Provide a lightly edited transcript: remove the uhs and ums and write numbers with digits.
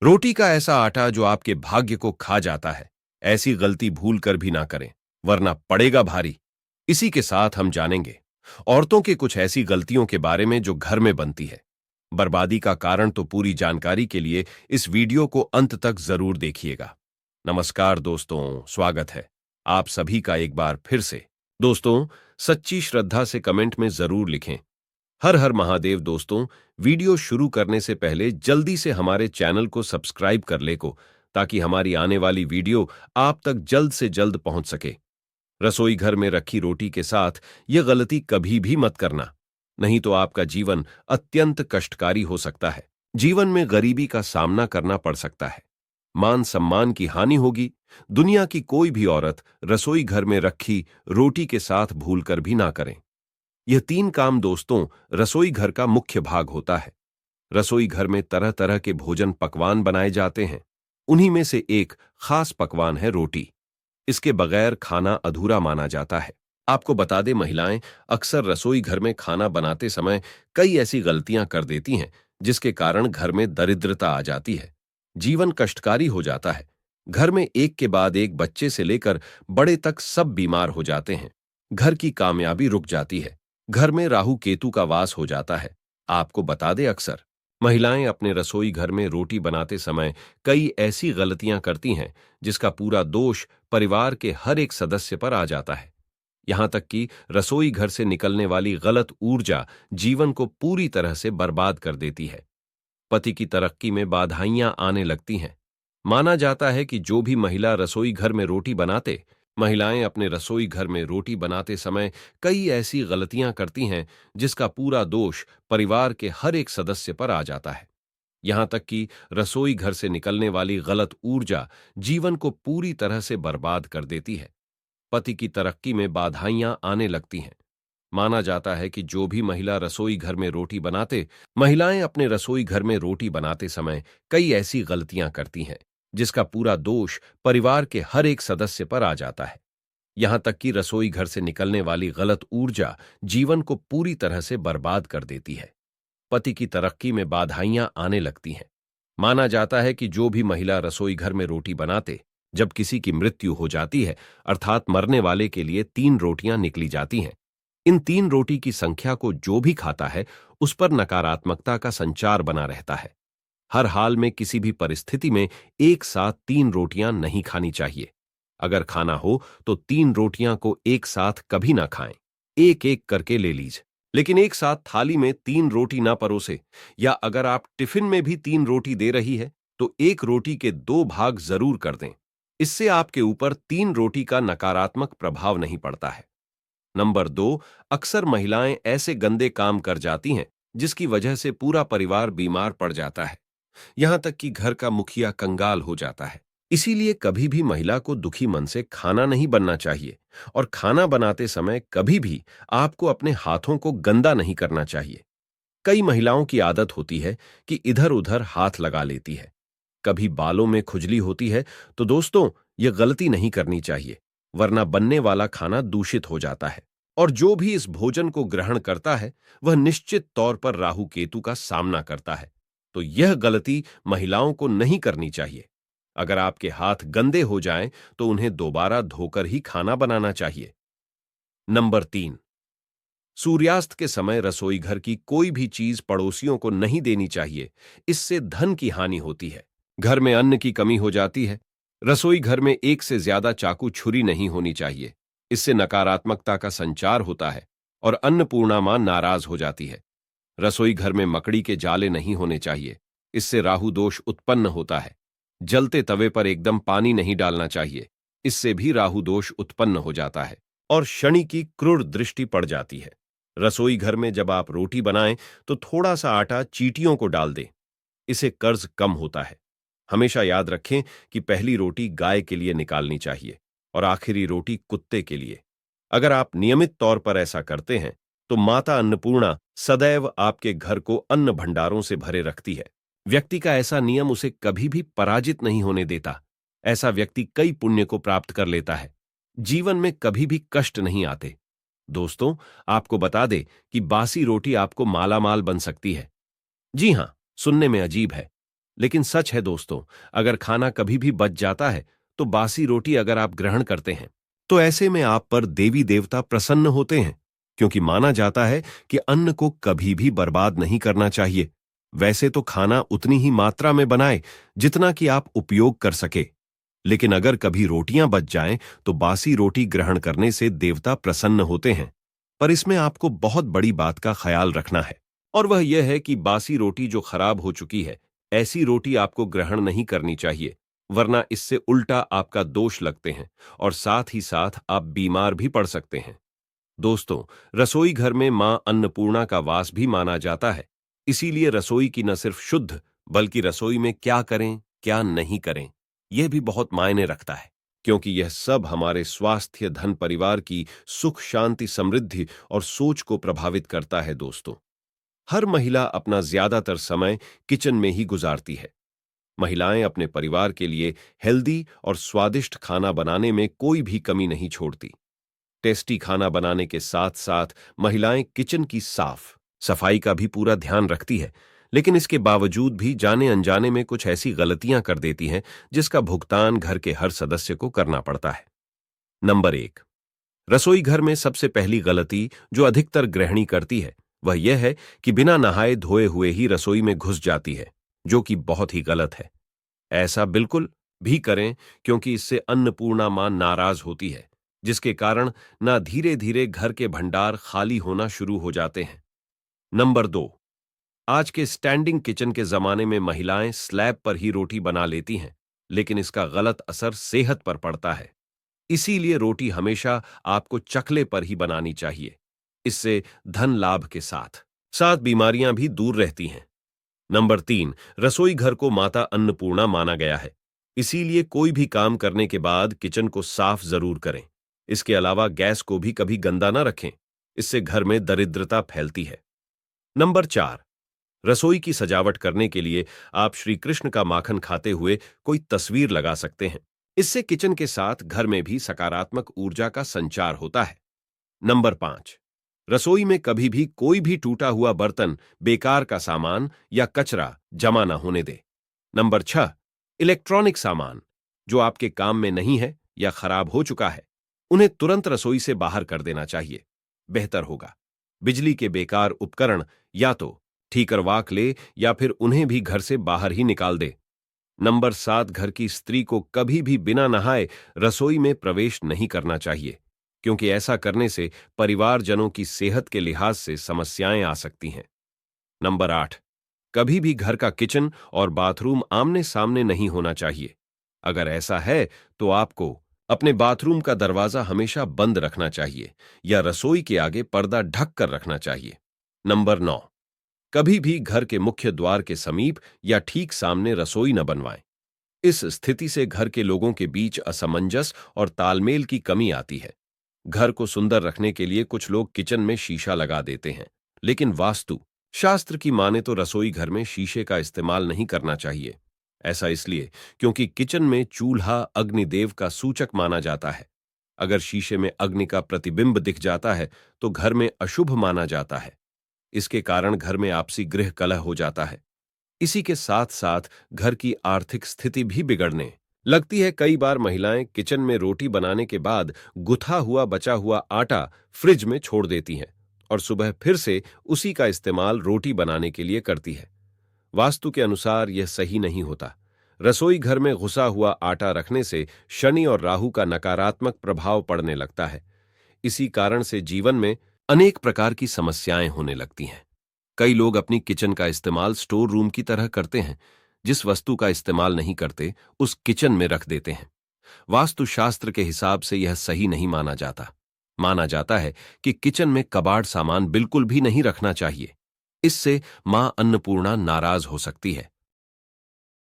रोटी का ऐसा आटा जो आपके भाग्य को खा जाता है, ऐसी गलती भूल कर भी ना करें, वरना पड़ेगा भारी। इसी के साथ हम जानेंगे औरतों की कुछ ऐसी गलतियों के बारे में जो घर में बनती है। बर्बादी का कारण तो पूरी जानकारी के लिए इस वीडियो को अंत तक जरूर देखिएगा। नमस्कार दोस्तों, स्वागत है आप सभी का एक बार फिर से। दोस्तों, सच्ची श्रद्धा से कमेंट में जरूर लिखें, हर हर महादेव। दोस्तों, वीडियो शुरू करने से पहले जल्दी से हमारे चैनल को सब्सक्राइब कर ले को, ताकि हमारी आने वाली वीडियो आप तक जल्द से जल्द पहुंच सके। रसोई घर में रखी रोटी के साथ यह गलती कभी भी मत करना, नहीं तो आपका जीवन अत्यंत कष्टकारी हो सकता है। जीवन में गरीबी का सामना करना पड़ सकता है, मान सम्मान की हानि होगी। दुनिया की कोई भी औरत रसोई घर में रखी रोटी के साथ भूलकर भी ना करें। यह तीन काम दोस्तों रसोई घर का मुख्य भाग होता है। रसोई घर में तरह तरह के भोजन पकवान बनाए जाते हैं। उन्हीं में से एक खास पकवान है रोटी। इसके बगैर खाना अधूरा माना जाता है। आपको बता दें, महिलाएं अक्सर रसोई घर में खाना बनाते समय कई ऐसी गलतियां कर देती हैं, जिसके कारण घर में दरिद्रता आ जाती है, जीवन कष्टकारी हो जाता है। घर में एक के बाद एक बच्चे से लेकर बड़े तक सब बीमार हो जाते हैं। घर की कामयाबी रुक जाती है। घर में राहु केतु का वास हो जाता है। आपको बता दें, अक्सर महिलाएं अपने रसोई घर में रोटी बनाते समय कई ऐसी गलतियां करती हैं, जिसका पूरा दोष परिवार के हर एक सदस्य पर आ जाता है। यहां तक कि रसोई घर से निकलने वाली गलत ऊर्जा जीवन को पूरी तरह से बर्बाद कर देती है। पति की तरक्की में बाधाइयां आने लगती हैं। माना जाता है कि जो भी महिला रसोई घर में रोटी बनाते महिलाएं अपने रसोई घर में रोटी बनाते समय कई ऐसी गलतियां करती हैं, जिसका पूरा दोष परिवार के हर एक सदस्य पर आ जाता है। यहां तक कि रसोई घर से निकलने वाली गलत ऊर्जा जीवन को पूरी तरह से बर्बाद कर देती है। पति की तरक्की में बाधाइयां आने लगती हैं। माना जाता है कि जो भी महिला रसोई घर में रोटी बनाते महिलाएं अपने रसोई घर में रोटी बनाते समय कई ऐसी गलतियां करती हैं, जिसका पूरा दोष परिवार के हर एक सदस्य पर आ जाता है। यहां तक कि रसोई घर से निकलने वाली गलत ऊर्जा जीवन को पूरी तरह से बर्बाद कर देती है। पति की तरक्की में बाधाइयां आने लगती हैं। माना जाता है कि जो भी महिला रसोई घर में रोटी बनाते जब किसी की मृत्यु हो जाती है, अर्थात मरने वाले के लिए 3 रोटियां निकली जाती हैं। इन 3 रोटी की संख्या को जो भी खाता है, उस पर नकारात्मकता का संचार बना रहता है। हर हाल में किसी भी परिस्थिति में एक साथ 3 रोटियां नहीं खानी चाहिए। अगर खाना हो तो 3 रोटियां को एक साथ कभी ना खाएं, एक एक करके ले लीजिए। लेकिन एक साथ थाली में 3 रोटी ना परोसे, या अगर आप टिफिन में भी 3 रोटी दे रही है तो एक रोटी के 2 भाग जरूर कर दें। इससे आपके ऊपर 3 रोटी का नकारात्मक प्रभाव नहीं पड़ता है। नंबर 2, अक्सर महिलाएं ऐसे गंदे काम कर जाती हैं, जिसकी वजह से पूरा परिवार बीमार पड़ जाता है। यहां तक कि घर का मुखिया कंगाल हो जाता है। इसीलिए कभी भी महिला को दुखी मन से खाना नहीं बनना चाहिए, और खाना बनाते समय कभी भी आपको अपने हाथों को गंदा नहीं करना चाहिए। कई महिलाओं की आदत होती है कि इधर उधर हाथ लगा लेती है। कभी बालों में खुजली होती है, तो दोस्तों यह गलती नहीं करनी चाहिए, वरना बनने वाला खाना दूषित हो जाता है। और जो भी इस भोजन को ग्रहण करता है, वह निश्चित तौर पर राहु केतु का सामना करता है। तो यह गलती महिलाओं को नहीं करनी चाहिए। अगर आपके हाथ गंदे हो जाएं, तो उन्हें दोबारा धोकर ही खाना बनाना चाहिए। नंबर 3, सूर्यास्त के समय रसोई घर की कोई भी चीज पड़ोसियों को नहीं देनी चाहिए। इससे धन की हानि होती है। घर में अन्न की कमी हो जाती है। रसोई घर में एक से ज्यादा चाकू छुरी नहीं होनी चाहिए। इससे नकारात्मकता का संचार होता है और अन्नपूर्णा मां नाराज हो जाती है। रसोई घर में मकड़ी के जाले नहीं होने चाहिए। इससे राहु दोष उत्पन्न होता है। जलते तवे पर एकदम पानी नहीं डालना चाहिए। इससे भी राहु दोष उत्पन्न हो जाता है और शनि की क्रूर दृष्टि पड़ जाती है। रसोई घर में जब आप रोटी बनाएं, तो थोड़ा सा आटा चींटियों को डाल दें। इसे कर्ज कम होता है। हमेशा याद रखें कि पहली रोटी गाय के लिए निकालनी चाहिए और आखिरी रोटी कुत्ते के लिए। अगर आप नियमित तौर पर ऐसा करते हैं, तो माता अन्नपूर्णा सदैव आपके घर को अन्न भंडारों से भरे रखती है। व्यक्ति का ऐसा नियम उसे कभी भी पराजित नहीं होने देता। ऐसा व्यक्ति कई पुण्य को प्राप्त कर लेता है। जीवन में कभी भी कष्ट नहीं आते। दोस्तों, आपको बता दे कि बासी रोटी आपको मालामाल बन सकती है। जी हां, सुनने में अजीब है, लेकिन सच है दोस्तों, अगर खाना कभी भी बच जाता है, तो बासी रोटी अगर आप ग्रहण करते हैं, तो ऐसे में आप पर देवी देवता प्रसन्न होते हैं, क्योंकि माना जाता है कि अन्न को कभी भी बर्बाद नहीं करना चाहिए। वैसे तो खाना उतनी ही मात्रा में बनाए जितना कि आप उपयोग कर सके, लेकिन अगर कभी रोटियां बच जाएं तो बासी रोटी ग्रहण करने से देवता प्रसन्न होते हैं। पर इसमें आपको बहुत बड़ी बात का ख्याल रखना है, और वह यह है कि बासी रोटी जो खराब हो चुकी है, ऐसी रोटी आपको ग्रहण नहीं करनी चाहिए, वरना इससे उल्टा आपका दोष लगते हैं और साथ ही साथ आप बीमार भी पड़ सकते हैं। दोस्तों, रसोई घर में मां अन्नपूर्णा का वास भी माना जाता है। इसीलिए रसोई की न सिर्फ शुद्ध, बल्कि रसोई में क्या करें क्या नहीं करें, यह भी बहुत मायने रखता है, क्योंकि यह सब हमारे स्वास्थ्य, धन, परिवार की सुख, शांति, समृद्धि और सोच को प्रभावित करता है। दोस्तों, हर महिला अपना ज्यादातर समय किचन में ही गुजारती है। महिलाएं अपने परिवार के लिए हेल्दी और स्वादिष्ट खाना बनाने में कोई भी कमी नहीं छोड़ती। टेस्टी खाना बनाने के साथ साथ महिलाएं किचन की साफ सफाई का भी पूरा ध्यान रखती है, लेकिन इसके बावजूद भी जाने अनजाने में कुछ ऐसी गलतियां कर देती हैं जिसका भुगतान घर के हर सदस्य को करना पड़ता है। नंबर 1, रसोई घर में सबसे पहली गलती जो अधिकतर गृहिणी करती है, वह यह है कि बिना नहाए धोए हुए ही रसोई में घुस जाती है, जो कि बहुत ही गलत है। ऐसा बिल्कुल भी करें, क्योंकि इससे अन्नपूर्णा मां नाराज होती है, जिसके कारण ना धीरे धीरे घर के भंडार खाली होना शुरू हो जाते हैं। नंबर 2, आज के स्टैंडिंग किचन के जमाने में महिलाएं स्लैब पर ही रोटी बना लेती हैं, लेकिन इसका गलत असर सेहत पर पड़ता है। इसीलिए रोटी हमेशा आपको चकले पर ही बनानी चाहिए। इससे धन लाभ के साथ साथ बीमारियां भी दूर रहती हैं। नंबर 3, रसोई घर को माता अन्नपूर्णा माना गया है। इसीलिए कोई भी काम करने के बाद किचन को साफ जरूर करें। इसके अलावा गैस को भी कभी गंदा ना रखें, इससे घर में दरिद्रता फैलती है। नंबर 4, रसोई की सजावट करने के लिए आप श्री कृष्ण का माखन खाते हुए कोई तस्वीर लगा सकते हैं। इससे किचन के साथ घर में भी सकारात्मक ऊर्जा का संचार होता है। नंबर 5, रसोई में कभी भी कोई भी टूटा हुआ बर्तन, बेकार का सामान या कचरा जमा ना होने दे। नंबर 6, इलेक्ट्रॉनिक सामान जो आपके काम में नहीं है या खराब हो चुका है, उन्हें तुरंत रसोई से बाहर कर देना चाहिए। बेहतर होगा बिजली के बेकार उपकरण या तो ठीक करवा ले या फिर उन्हें भी घर से बाहर ही निकाल दे। नंबर 7, घर की स्त्री को कभी भी बिना नहाए रसोई में प्रवेश नहीं करना चाहिए, क्योंकि ऐसा करने से परिवारजनों की सेहत के लिहाज से समस्याएं आ सकती हैं। नंबर 8, कभी भी घर का किचन और बाथरूम आमने सामने नहीं होना चाहिए। अगर ऐसा है तो आपको अपने बाथरूम का दरवाजा हमेशा बंद रखना चाहिए या रसोई के आगे पर्दा ढक कर रखना चाहिए। नंबर 9, कभी भी घर के मुख्य द्वार के समीप या ठीक सामने रसोई न बनवाएं। इस स्थिति से घर के लोगों के बीच असमंजस और तालमेल की कमी आती है। घर को सुंदर रखने के लिए कुछ लोग किचन में शीशा लगा देते हैं, लेकिन वास्तु शास्त्र की माने तो रसोई घर में शीशे का इस्तेमाल नहीं करना चाहिए। ऐसा इसलिए क्योंकि किचन में चूल्हा अग्निदेव का सूचक माना जाता है। अगर शीशे में अग्नि का प्रतिबिंब दिख जाता है तो घर में अशुभ माना जाता है। इसके कारण घर में आपसी गृह कलह हो जाता है। इसी के साथ साथ घर की आर्थिक स्थिति भी बिगड़ने लगती है। कई बार महिलाएं किचन में रोटी बनाने के बाद गुथा हुआ बचा हुआ आटा फ्रिज में छोड़ देती हैं और सुबह फिर से उसी का इस्तेमाल रोटी बनाने के लिए करती है। वास्तु के अनुसार यह सही नहीं होता। रसोई घर में घुसा हुआ आटा रखने से शनि और राहु का नकारात्मक प्रभाव पड़ने लगता है। इसी कारण से जीवन में अनेक प्रकार की समस्याएं होने लगती हैं। कई लोग अपनी किचन का इस्तेमाल स्टोर रूम की तरह करते हैं। जिस वस्तु का इस्तेमाल नहीं करते उस किचन में रख देते हैं। वास्तुशास्त्र के हिसाब से यह सही नहीं माना जाता। माना जाता है कि किचन में कबाड़ सामान बिल्कुल भी नहीं रखना चाहिए। इससे मां अन्नपूर्णा नाराज हो सकती है